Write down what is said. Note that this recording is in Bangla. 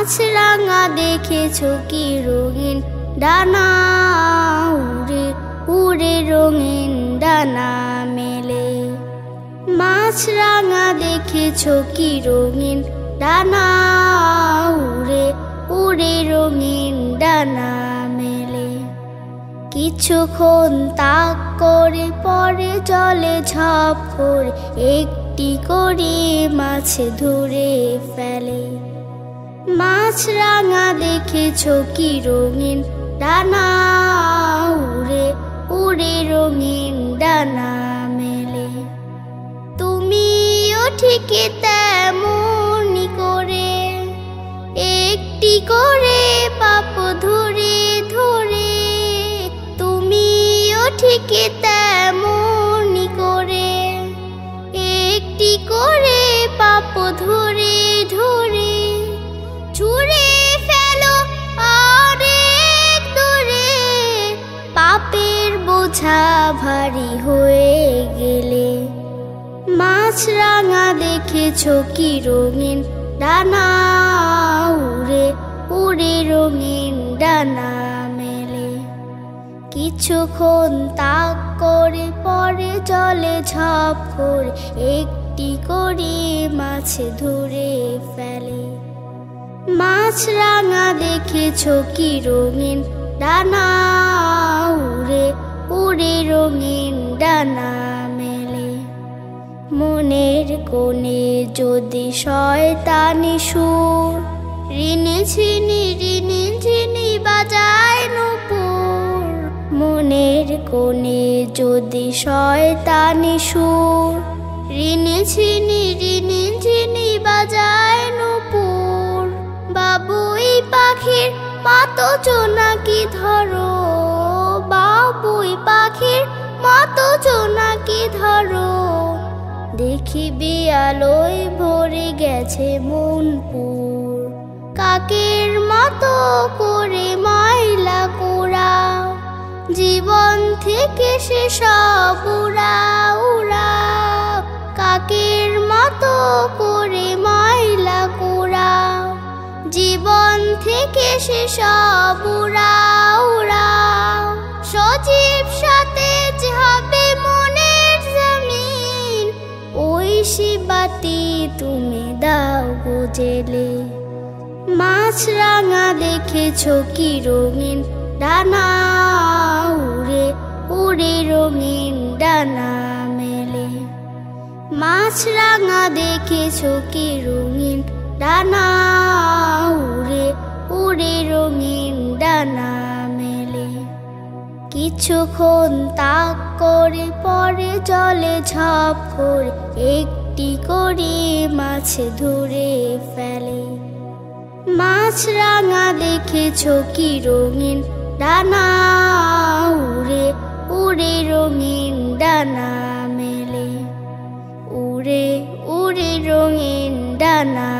মাছরাঙা দেখেছো কি রঙিন ডানা, উড়ে উড়ে রঙিন ডানা মেলে। মাছরাঙা দেখেছো কি রঙিন ডানা, উড়ে উড়ে রঙিন ডানা মেলে। কিছুক্ষণ তাক করে পরে জলে ঝাঁপ করে একটি করে মাছ ধরে ফেলে। মাছরাঙা দেখেছো কি রঙিন ডানা, উড়ে উড়ে রঙিন ডানা মেলে। তুমিও ঠিক তেমনি করে একটি করে পাপ ধরে ধরে, তুমিও ঠিক তেমনি করে একটি করে পাপ ধরে ধরে ছুঁড়ে ফেলো অনেক দূরে। পাপের বোঝা ভারী হয়ে গেলে। মাছরাঙা দেখেছো কি রঙিন ডানা, উড়ে উড়ে রঙিন ডানা মেলে। কিছুক্ষণ তাক করে পরে জলে ঝাঁপ করে একটি করে মাছ ধরে ফেলে। মাছরাঙা দেখেছো কি রঙিন ডানা, উড়ে উড়ে রঙিন ডানা মেলে। মনের কোণে যদি শয়তানি সুর, রিনি ঝিনি বাজায় নূপুর। মনের কোণে যদি শয়তানি সুর, রিনি ঝিনি বাজায় নূপুর। বাবুই পাখির মতো জোনাকি ধরো, বাবুই পাখির মতো জোনাকি ধরো। দেখিবি আলোয় ভরে গেছে মনপুর। কাকের মতো করে ময়লা কুড়াও, জীবন থেকে সে সব উড়াও উড়াও। কাকের মতো করে ময়লা কুড়াও, জীবন থেকে সে সব উড়াও উড়াও। সজীব সতেজ হবে মনের জমিন, ওই শিবাতি তুমি দাও গো জেলে। মাছরাঙা দেখেছো কি রঙিন ডানা, উড়ে উড়ে রঙিন ডানা মেলে। মাছরাঙা দেখেছো কি রঙিন ডানা, উড়ে উড়ে রঙিন ডানা মেলে। কিছুক্ষণ তাক করে পরে জলে ঝাঁপ করে একটি করে মাছ ধরে ফেলে। মাছরাঙা দেখেছো কি রঙিন ডানা, উড়ে উড়ে রঙিন ডানা মেলে। উড়ে উড়ে রঙিন ডানা